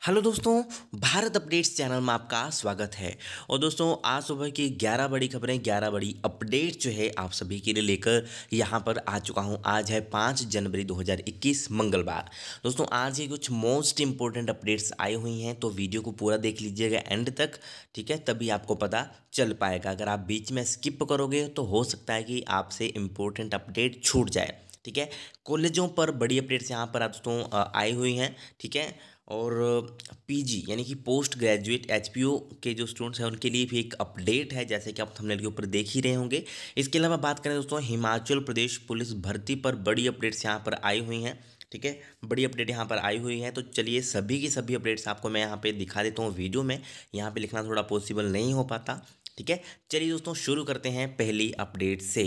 Hello दोस्तों, Bharat updates channel में आपका स्वागत है। और दोस्तों, आज सुबह की 11 बड़ी खबरें, 11 बड़ी अपडेट जो है आप सभी के लिए लेकर यहाँ पर आ चुका हूँ। आज है 5 जनवरी 2021 मंगलवार। दोस्तों, आज ये कुछ मोस्ट इंपॉर्टेंट अपडेट्स आई हुई हैं, तो वीडियो को पूरा देख लीजिएगा एंड तक, ठीक है, तभी आपको पता चल पाएगा। अगर आप बीच में स्किप करोगे तो हो सकता है कि आपसे इंपॉर्टेंट अपडेट छूट जाए, ठीक है। कॉलेजों पर बड़ी अपडेट्स यहाँ पर दोस्तों आई हुई हैं, ठीक है। और पीजी यानी कि पोस्ट ग्रेजुएट एचपीओ के जो स्टूडेंट्स हैं उनके लिए भी एक अपडेट है, जैसे कि आप थंबनेल के ऊपर देख ही रहे होंगे। इसके अलावा बात करें दोस्तों, हिमाचल प्रदेश पुलिस भर्ती पर बड़ी अपडेट्स यहाँ पर आई हुई हैं, ठीक है। बड़ी अपडेट यहाँ पर आई हुई है, तो चलिए सभी की सभी अपडेट्स आपको मैं यहाँ पे दिखा देता हूँ वीडियो में। यहाँ पे लिखना थोड़ा पॉसिबल नहीं हो पाता, ठीक है। चलिए दोस्तों, शुरू करते हैं पहली अपडेट से।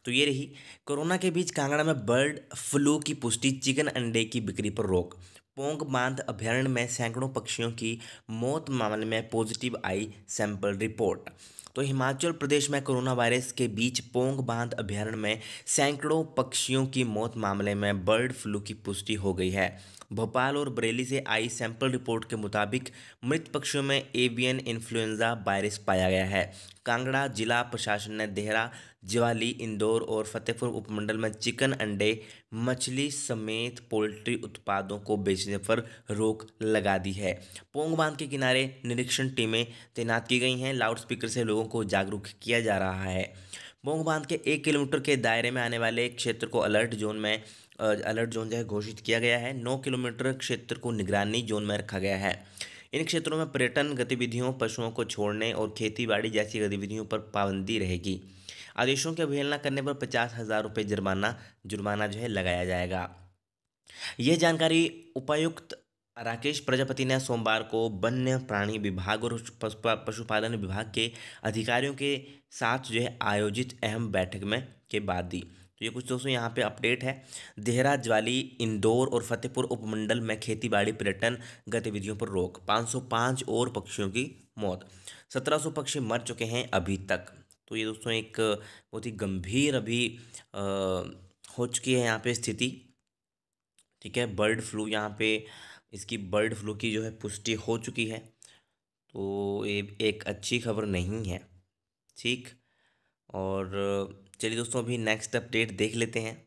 तो ये रही, कोरोना के बीच कांगड़ा में बर्ड फ्लू की पुष्टि, चिकन अंडे की बिक्री पर रोक। पोंग बांध अभयारण्य में सैकड़ों पक्षियों की मौत मामले में पॉजिटिव आई सैंपल रिपोर्ट। तो हिमाचल प्रदेश में कोरोना वायरस के बीच पोंग बांध अभयारण्य में सैकड़ों पक्षियों की मौत मामले में बर्ड फ्लू की पुष्टि हो गई है। भोपाल और बरेली से आई सैंपल रिपोर्ट के मुताबिक मृत पक्षियों में एवियन इन्फ्लुएंजा वायरस पाया गया है। कांगड़ा जिला प्रशासन ने देहरा, ज्वाली, इंदौर और फतेहपुर उपमंडल में चिकन, अंडे, मछली समेत पोल्ट्री उत्पादों को बेचने पर रोक लगा दी है। पोंग बांध के किनारे निरीक्षण टीमें तैनात की गई हैं। लाउडस्पीकर से लोगों को जागरूक किया जा रहा है। पोंग बांध के 1 किलोमीटर के दायरे में आने वाले क्षेत्र को अलर्ट जोन जो है घोषित किया गया है। 9 किलोमीटर क्षेत्र को निगरानी जोन में रखा गया है। इन क्षेत्रों में पर्यटन गतिविधियों, पशुओं को छोड़ने और खेतीबाड़ी जैसी गतिविधियों पर पाबंदी रहेगी। आदेशों की अवहेलना करने पर 50,000 रुपये जुर्माना जो है लगाया जाएगा। यह जानकारी उपायुक्त राकेश प्रजापति ने सोमवार को वन्य प्राणी विभाग और पशुपालन विभाग के अधिकारियों के साथ जो है आयोजित अहम बैठक में के बाद दी। तो ये कुछ दोस्तों यहाँ पे अपडेट है। देहरा, ज्वाली, इंदौर और फतेहपुर उपमंडल में खेतीबाड़ी, पर्यटन गतिविधियों पर रोक। 505 और पक्षियों की मौत। 1700 पक्षी मर चुके हैं अभी तक। तो ये दोस्तों एक बहुत ही गंभीर अभी हो चुकी है यहाँ पे स्थिति, ठीक है। बर्ड फ्लू यहाँ पे, इसकी बर्ड फ्लू की जो है पुष्टि हो चुकी है, तो ये एक अच्छी खबर नहीं है, ठीक। और चलिए दोस्तों, अभी नेक्स्ट अपडेट देख लेते हैं।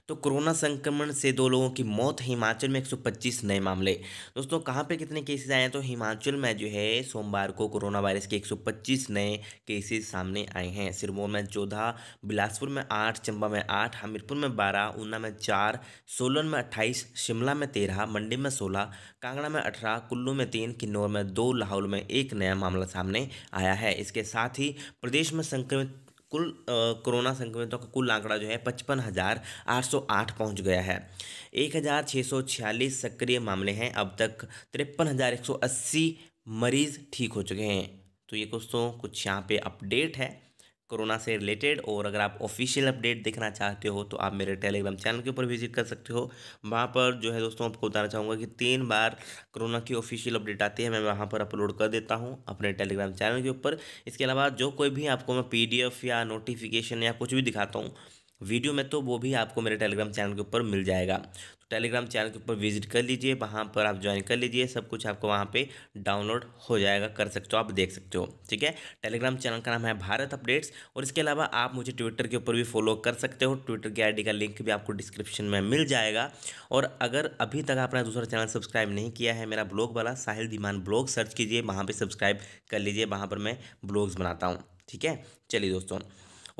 तो कोरोना संक्रमण से 2 लोगों की मौत, हिमाचल में 125 नए मामले। दोस्तों, कहाँ पे कितने केसेस आए हैं? तो हिमाचल में जो है सोमवार को कोरोना वायरस के 125 नए केसेस सामने आए हैं। सिरमौर में 14, बिलासपुर में 8, चंबा में 8, हमीरपुर में 12, ऊना में 4, सोलन में 28, शिमला में 13, मंडी में 16, कांगड़ा में 18, कुल्लू में 3, किन्नौर में 2, लाहौल में 1 नया मामला सामने आया है। इसके साथ ही प्रदेश में संक्रमित कोरोना संक्रमितों का कुल आंकड़ा जो है 55,808 पहुंच गया है। 1,646 सक्रिय मामले हैं। अब तक 53,180 मरीज ठीक हो चुके हैं। तो ये दोस्तों कुछ यहाँ पे अपडेट है कोरोना से रिलेटेड। और अगर आप ऑफिशियल अपडेट देखना चाहते हो तो आप मेरे टेलीग्राम चैनल के ऊपर विजिट कर सकते हो। वहाँ पर जो है दोस्तों आपको बताना चाहूँगा कि 3 बार कोरोना की ऑफिशियल अपडेट आती है, मैं वहाँ पर अपलोड कर देता हूँ अपने टेलीग्राम चैनल के ऊपर। इसके अलावा जो कोई भी आपको मैं पीडीएफ या नोटिफिकेशन या कुछ भी दिखाता हूँ वीडियो में, तो वो भी आपको मेरे टेलीग्राम चैनल के ऊपर मिल जाएगा। तो टेलीग्राम चैनल के ऊपर विजिट कर लीजिए, वहाँ पर आप ज्वाइन कर लीजिए, सब कुछ आपको वहाँ पे डाउनलोड हो जाएगा, कर सकते हो, आप देख सकते हो, ठीक है। टेलीग्राम चैनल का नाम है भारत अपडेट्स। और इसके अलावा आप मुझे ट्विटर के ऊपर भी फॉलो कर सकते हो। ट्विटर की आईडी का लिंक भी आपको डिस्क्रिप्शन में मिल जाएगा। और अगर अभी तक आपने दूसरा चैनल सब्सक्राइब नहीं किया है, मेरा ब्लॉग वाला साहिल धीमान ब्लॉग सर्च कीजिए, वहाँ पर सब्सक्राइब कर लीजिए, वहाँ पर मैं ब्लॉग्स बनाता हूँ, ठीक है। चलिए दोस्तों,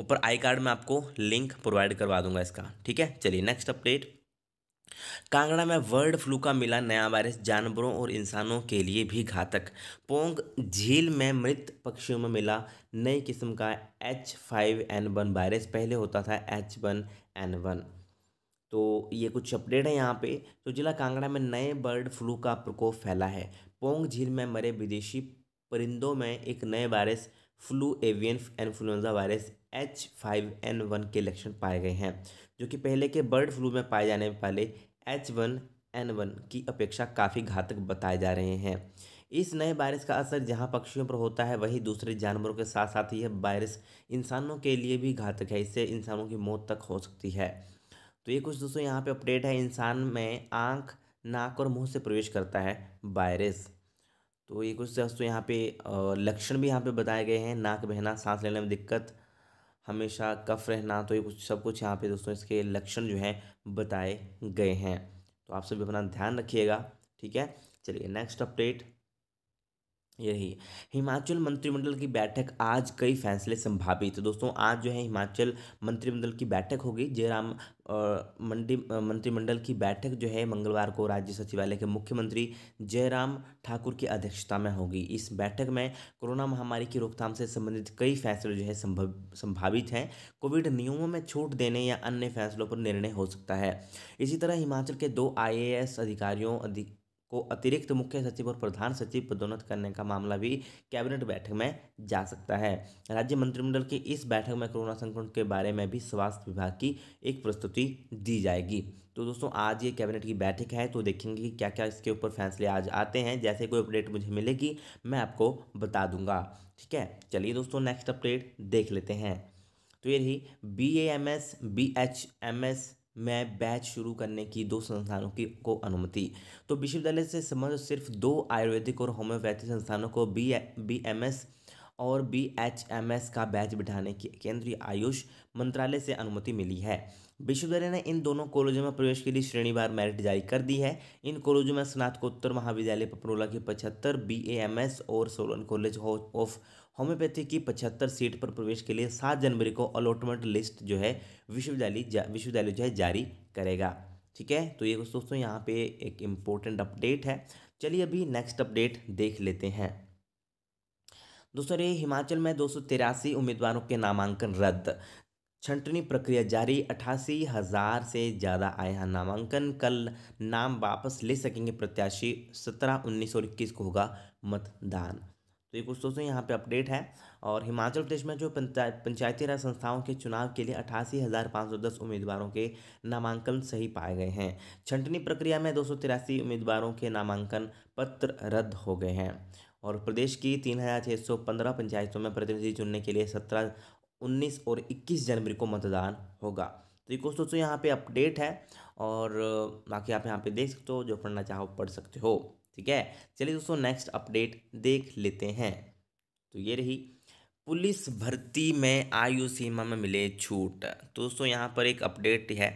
ऊपर आई कार्ड में आपको लिंक प्रोवाइड करवा दूंगा इसका, ठीक है। चलिए नेक्स्ट अपडेट। कांगड़ा में बर्ड फ्लू का मिला नया वायरस, जानवरों और इंसानों के लिए भी घातक। पोंग झील में मृत पक्षियों में मिला नई किस्म का H5N1 वायरस, पहले होता था H1N1। तो ये कुछ अपडेट है यहाँ पे। तो जिला कांगड़ा में नए बर्ड फ्लू का प्रकोप फैला है। पोंग झील में मरे विदेशी परिंदों में एक नए virus flu avian influenza virus H5N1 के लक्षण पाए गए हैं, जो कि पहले के बर्ड फ्लू में पाए जाने वाले H1N1 की अपेक्षा काफ़ी घातक बताए जा रहे हैं। इस नए वायरस का असर जहां पक्षियों पर होता है, वहीं दूसरे जानवरों के साथ साथ यह वायरस इंसानों के लिए भी घातक है। इससे इंसानों की मौत तक हो सकती है। तो ये कुछ दोस्तों यहाँ पे अपडेट है। इंसान में आँख नाक और मुंह से प्रवेश करता है वायरस। तो ये कुछ दोस्तों यहाँ पे लक्षण भी यहाँ पे बताए गए हैं। नाक बहना, सांस लेने में दिक्कत, हमेशा कफ रहना, तो ये कुछ सब कुछ यहाँ पे दोस्तों इसके लक्षण जो हैं बताए गए हैं। तो आप सभी अपना ध्यान रखिएगा, ठीक है। चलिए नेक्स्ट अपडेट यही, हिमाचल मंत्रिमंडल की बैठक, आज कई फैसले संभावित। तो दोस्तों आज जो है हिमाचल मंत्रिमंडल की बैठक होगी। जयराम मंत्रिमंडल की बैठक जो है मंगलवार को राज्य सचिवालय के मुख्यमंत्री जयराम ठाकुर की अध्यक्षता में होगी। इस बैठक में कोरोना महामारी की रोकथाम से संबंधित कई फैसले जो है संभावित हैं। कोविड नियमों में छूट देने या अन्य फैसलों पर निर्णय हो सकता है। इसी तरह हिमाचल के 2 IAS अधिकारियों को अतिरिक्त मुख्य सचिव और प्रधान सचिव पदोन्नत करने का मामला भी कैबिनेट बैठक में जा सकता है। राज्य मंत्रिमंडल की इस बैठक में कोरोना संक्रमण के बारे में भी स्वास्थ्य विभाग की एक प्रस्तुति दी जाएगी। तो दोस्तों आज ये कैबिनेट की बैठक है, तो देखेंगे कि क्या क्या इसके ऊपर फैसले आज आते हैं। जैसे कोई अपडेट मुझे मिलेगी मैं आपको बता दूंगा, ठीक है। चलिए दोस्तों नेक्स्ट अपडेट देख लेते हैं। तो ये रही, BAMS BHMS में बैच शुरू करने की 2 संस्थानों की को अनुमति। तो विश्वविद्यालय से संबंधित सिर्फ 2 आयुर्वेदिक और होम्योपैथी संस्थानों को BMS और BHMS का बैच बिठाने की केंद्रीय आयुष मंत्रालय से अनुमति मिली है। विश्वविद्यालय ने इन दोनों कॉलेजों में प्रवेश के लिए श्रेणीवार मेरिट जारी कर दी है। इन कॉलेजों में स्नातकोत्तर महाविद्यालय पपरोला की 75, BAMS और सोलन कॉलेज ऑफ होम्योपैथी की 75 सीट पर प्रवेश के लिए 7 जनवरी को अलॉटमेंट लिस्ट जो है विश्वविद्यालय जो है जारी करेगा, ठीक है। तो ये दोस्तों यहाँ पे एक इम्पोर्टेंट अपडेट है। चलिए अभी नेक्स्ट अपडेट देख लेते हैं। दोस्तों ये हिमाचल में 283 उम्मीदवारों के नामांकन रद्द, छंटनी प्रक्रिया जारी, 88,000 से ज़्यादा आए हैं नामांकन। कल नाम वापस ले सकेंगे प्रत्याशी, 17, 19 और 21 को होगा मतदान। तो ये कुछ दोस्तों यहाँ पे अपडेट है। और हिमाचल प्रदेश में जो पंचायती राज संस्थाओं के चुनाव के लिए 88,510 उम्मीदवारों के नामांकन सही पाए गए हैं। छंटनी प्रक्रिया में 283 उम्मीदवारों के नामांकन पत्र रद्द हो गए हैं। और प्रदेश की 3,615 पंचायतों में प्रतिनिधि चुनने के लिए 17, 19 और 21 जनवरी को मतदान होगा। तो ये कुछ दोस्तों यहाँ पे अपडेट है। और बाकी आप यहाँ पे देख सकते हो, जो पढ़ना चाहो पढ़ सकते हो, ठीक है। चलिए दोस्तों नेक्स्ट अपडेट देख लेते हैं। तो ये रही, पुलिस भर्ती में आयु सीमा में मिले छूट। तो दोस्तों यहाँ पर एक अपडेट है।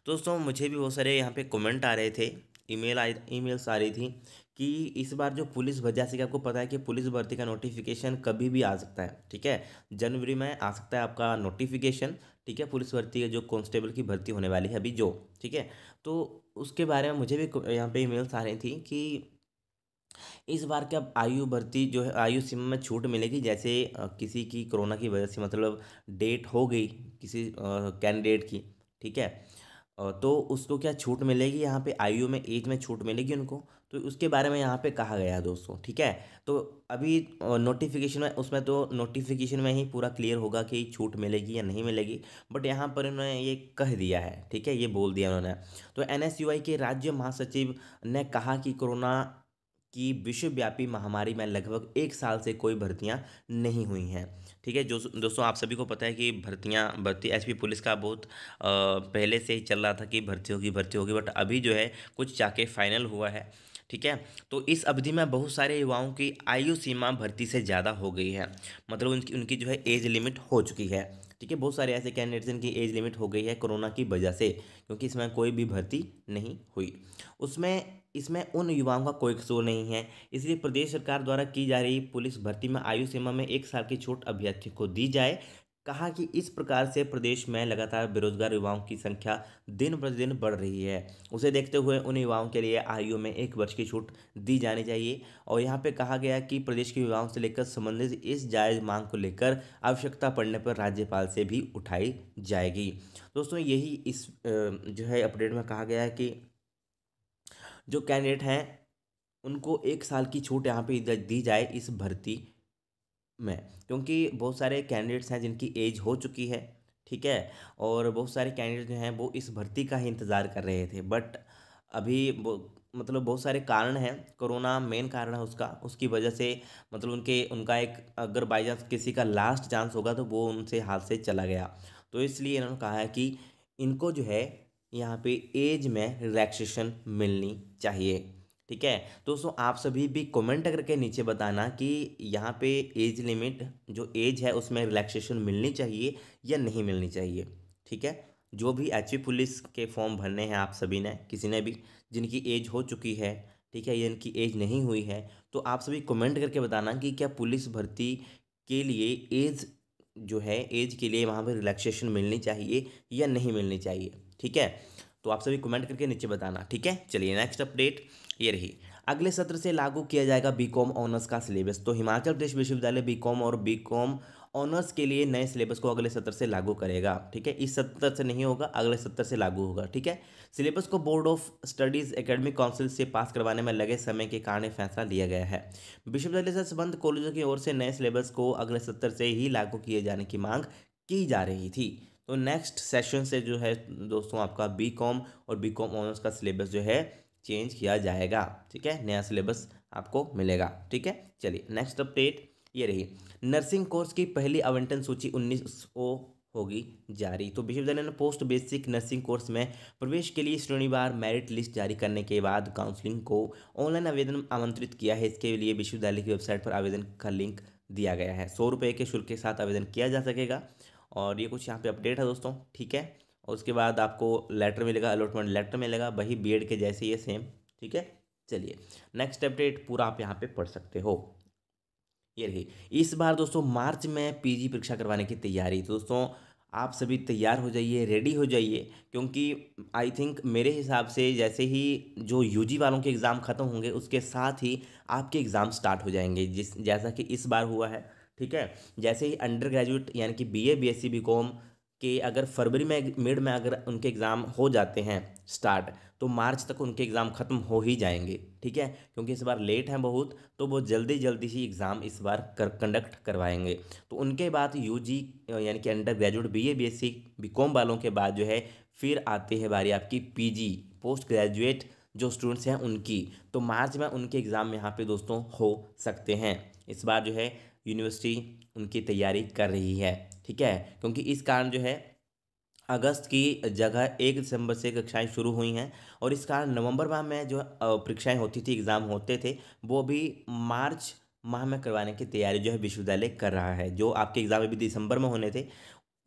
दोस्तों मुझे भी बहुत सारे यहाँ पे कमेंट आ रहे थे, ईमेल्स आ रही थी कि इस बार जो पुलिस जैसे कि आपको पता है कि पुलिस भर्ती का नोटिफिकेशन कभी भी आ सकता है, ठीक है। जनवरी में आ सकता है आपका नोटिफिकेशन, ठीक है। पुलिस भर्ती जो कांस्टेबल की भर्ती होने वाली है अभी जो, ठीक है। तो उसके बारे में मुझे भी यहाँ पे ईमेल्स आ रही थी कि इस बार क्या आयु भर्ती जो है आयु सीमा में छूट मिलेगी। जैसे किसी की कोरोना की वजह से मतलब डेट हो गई किसी कैंडिडेट की, ठीक है। तो उसको क्या छूट मिलेगी, यहाँ पे आयु में एज में छूट मिलेगी उनको। तो उसके बारे में यहाँ पे कहा गया है दोस्तों, ठीक है। तो अभी नोटिफिकेशन में, उसमें तो नोटिफिकेशन में ही पूरा क्लियर होगा कि छूट मिलेगी या नहीं मिलेगी। बट यहाँ पर उन्होंने ये कह दिया है, ठीक है, ये बोल दिया उन्होंने। तो NSUI के राज्य महासचिव ने कहा कि कोरोना कि विश्वव्यापी महामारी में लगभग 1 साल से कोई भर्तियां नहीं हुई हैं, ठीक है। जो दोस्तों आप सभी को पता है कि भर्ती एसपी पुलिस का बहुत पहले से ही चल रहा था कि भर्ती होगी, बट अभी जो है कुछ जाके फाइनल हुआ है, ठीक है। तो इस अवधि में बहुत सारे युवाओं की आयु सीमा भर्ती से ज़्यादा हो गई है, मतलब उनकी जो है एज लिमिट हो चुकी है, ठीक है। बहुत सारे ऐसे कैंडिडेट्स जिनकी एज लिमिट हो गई है कोरोना की वजह से, क्योंकि इसमें कोई भी भर्ती नहीं हुई। इसमें उन युवाओं का कोई कसूर नहीं है। इसलिए प्रदेश सरकार द्वारा की जा रही पुलिस भर्ती में आयु सीमा में 1 साल की छूट अभ्यर्थियों को दी जाए। कहा कि इस प्रकार से प्रदेश में लगातार बेरोजगार युवाओं की संख्या दिन प्रतिदिन बढ़ रही है। उसे देखते हुए उन युवाओं के लिए आयु में 1 वर्ष की छूट दी जानी चाहिए। और यहाँ पे कहा गया कि प्रदेश के युवाओं से लेकर संबंधित इस जायज़ मांग को लेकर आवश्यकता पड़ने पर राज्यपाल से भी उठाई जाएगी। दोस्तों यही इस जो है अपडेट में कहा गया है कि जो कैंडिडेट हैं उनको 1 साल की छूट यहाँ पे दी जाए इस भर्ती में, क्योंकि बहुत सारे कैंडिडेट्स हैं जिनकी एज हो चुकी है, ठीक है। और बहुत सारे कैंडिडेट जो हैं वो इस भर्ती का ही इंतज़ार कर रहे थे। बट अभी मतलब बहुत सारे कारण हैं, कोरोना मेन कारण है उसकी वजह से मतलब उनका एक अगर बाई चांस किसी का लास्ट चांस होगा तो वो उनसे हाथ से चला गया। तो इसलिए इन्होंने कहा है कि इनको जो है यहाँ पे एज में रिलैक्सेशन मिलनी चाहिए। ठीक है, तो दोस्तों आप सभी भी कमेंट करके नीचे बताना कि यहाँ पे एज लिमिट जो एज है उसमें रिलैक्सेशन मिलनी चाहिए या नहीं मिलनी चाहिए। ठीक है, जो भी एचपी पुलिस के फॉर्म भरने हैं आप सभी ने, किसी ने भी जिनकी एज हो चुकी है, ठीक है, या इनकी एज नहीं हुई है, तो आप सभी कमेंट करके बताना कि क्या पुलिस भर्ती के लिए एज जो है एज के लिए वहाँ पर रिलैक्सेशन मिलनी चाहिए या नहीं मिलनी चाहिए। ठीक है, तो आप सभी कमेंट करके नीचे बताना। ठीक है, चलिए नेक्स्ट अपडेट ये रही। अगले सत्र से लागू किया जाएगा बीकॉम ऑनर्स का सिलेबस। तो हिमाचल प्रदेश विश्वविद्यालय बीकॉम और बीकॉम ऑनर्स के लिए नए सिलेबस को अगले सत्र से लागू करेगा। ठीक है, इस सत्र से नहीं होगा, अगले सत्र से लागू होगा। ठीक है, सिलेबस को board of studies academic council से पास करवाने में लगे समय के कारण फैसला लिया गया है। विश्वविद्यालय से संबद्ध कॉलेजों की ओर से नए सिलेबस को अगले सत्र से ही लागू किए जाने की मांग की जा रही थी। तो नेक्स्ट सेशन से जो है दोस्तों आपका बीकॉम और बीकॉम ऑनर्स का सिलेबस जो है चेंज किया जाएगा। ठीक है, नया सिलेबस आपको मिलेगा। ठीक है, चलिए नेक्स्ट अपडेट ये रही। नर्सिंग कोर्स की पहली आवंटन सूची 19 को होगी जारी। तो विश्वविद्यालय ने पोस्ट बेसिक नर्सिंग कोर्स में प्रवेश के लिए शनिवार मेरिट लिस्ट जारी करने के बाद काउंसलिंग को ऑनलाइन आवेदन आमंत्रित किया है। इसके लिए विश्वविद्यालय की वेबसाइट पर आवेदन का लिंक दिया गया है। 100 रुपये के शुल्क के साथ आवेदन किया जा सकेगा। और ये कुछ यहाँ पे अपडेट है दोस्तों। ठीक है, और उसके बाद आपको लेटर मिलेगा, अलॉटमेंट लेटर मिलेगा, वही बीएड के जैसे ही है सेम। ठीक है, चलिए नेक्स्ट अपडेट पूरा आप यहाँ पे पढ़ सकते हो। ये रही, इस बार दोस्तों मार्च में पीजी परीक्षा करवाने की तैयारी। तो दोस्तों आप सभी तैयार हो जाइए, रेडी हो जाइए, क्योंकि आई थिंक मेरे हिसाब से जैसे ही जो यूजी वालों के एग्ज़ाम ख़त्म होंगे उसके साथ ही आपके एग्ज़ाम स्टार्ट हो जाएंगे, जैसा कि इस बार हुआ है। ठीक है, जैसे ही अंडर ग्रेजुएट यानी कि बीए बीएससी बीकॉम के अगर फरवरी में मिड में अगर उनके एग्ज़ाम हो जाते हैं स्टार्ट, तो मार्च तक उनके एग्ज़ाम ख़त्म हो ही जाएंगे। ठीक है, क्योंकि इस बार लेट हैं बहुत, तो वो जल्दी जल्दी ही एग्ज़ाम इस बार कंडक्ट करवाएंगे। तो उनके बाद यूजी यानी कि undergraduate BA BSc BCom वालों के बाद जो है फिर आती है बारी आपकी पीजी पोस्ट ग्रेजुएट जो स्टूडेंट्स हैं उनकी। तो मार्च में उनके एग्ज़ाम यहाँ पे दोस्तों हो सकते हैं। इस बार जो है यूनिवर्सिटी उनकी तैयारी कर रही है। ठीक है, क्योंकि इस कारण जो है अगस्त की जगह 1 दिसंबर से कक्षाएं शुरू हुई हैं, और इस कारण नवंबर माह में जो परीक्षाएं होती थी, एग्ज़ाम होते थे, वो भी मार्च माह में करवाने की तैयारी जो है विश्वविद्यालय कर रहा है। जो आपके एग्ज़ाम अभी दिसंबर में होने थे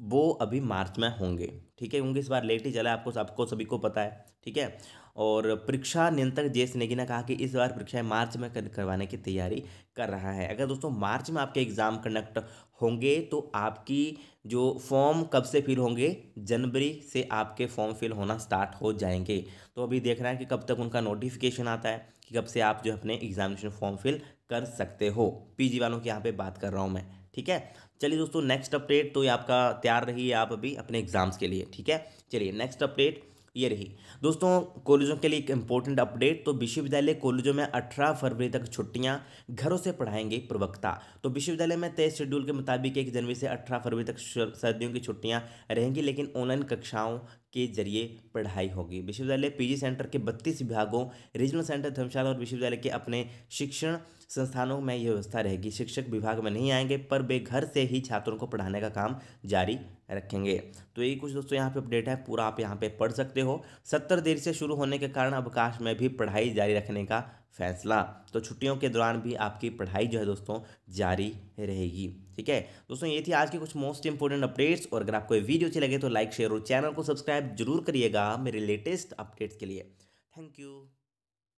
वो अभी मार्च में होंगे। ठीक है, क्योंकि इस बार लेट ही चला है, आपको सभी को पता है। ठीक है, और परीक्षा नियंत्रक जेएस नेगी ने कहा कि इस बार परीक्षाएं मार्च में करवाने की तैयारी कर रहा है। अगर दोस्तों मार्च में आपके एग्ज़ाम कंडक्ट होंगे तो आपकी जो फॉर्म कब से फिल होंगे, जनवरी से आपके फॉर्म फिल होना स्टार्ट हो जाएंगे। तो अभी देख रहे हैं कि कब तक उनका नोटिफिकेशन आता है कि कब से आप जो अपने एग्जामिनेशन फॉर्म फिल कर सकते हो। पीजी वालों की यहाँ पे बात कर रहा हूँ मैं। ठीक है, चलिए दोस्तों नेक्स्ट अपडेट तो ये आपका तैयार रहिए आप अभी अपने एग्जाम्स के लिए। ठीक है, चलिए नेक्स्ट अपडेट ये रही दोस्तों कॉलेजों के लिए एक इंपॉर्टेंट अपडेट। तो विश्वविद्यालय कॉलेजों में 18 फरवरी तक छुट्टियां घरों से पढ़ाएंगे प्रवक्ता। तो विश्वविद्यालय में तय शेड्यूल के मुताबिक 1 जनवरी से 18 फरवरी तक सर्दियों की छुट्टियां रहेंगी, लेकिन ऑनलाइन कक्षाओं के जरिए पढ़ाई होगी। विश्वविद्यालय पीजी सेंटर के 32 विभागों, रीजनल सेंटर धर्मशाला और विश्वविद्यालय के अपने शिक्षण संस्थानों में यह व्यवस्था रहेगी। शिक्षक विभाग में नहीं आएंगे, पर वे घर से ही छात्रों को पढ़ाने का काम जारी रखेंगे। तो यही कुछ दोस्तों यहाँ पे अपडेट है, पूरा आप यहाँ पे पढ़ सकते हो। 70 देर से शुरू होने के कारण अवकाश में भी पढ़ाई जारी रखने का फैसला। तो छुट्टियों के दौरान भी आपकी पढ़ाई जो है दोस्तों जारी रहेगी। ठीक है दोस्तों, ये थी आज की कुछ मोस्ट इंपोर्टेंट अपडेट्स। और अगर आपको ये वीडियो अच्छी लगे तो लाइक शेयर और चैनल को सब्सक्राइब जरूर करिएगा मेरे लेटेस्ट अपडेट्स के लिए। Thank you.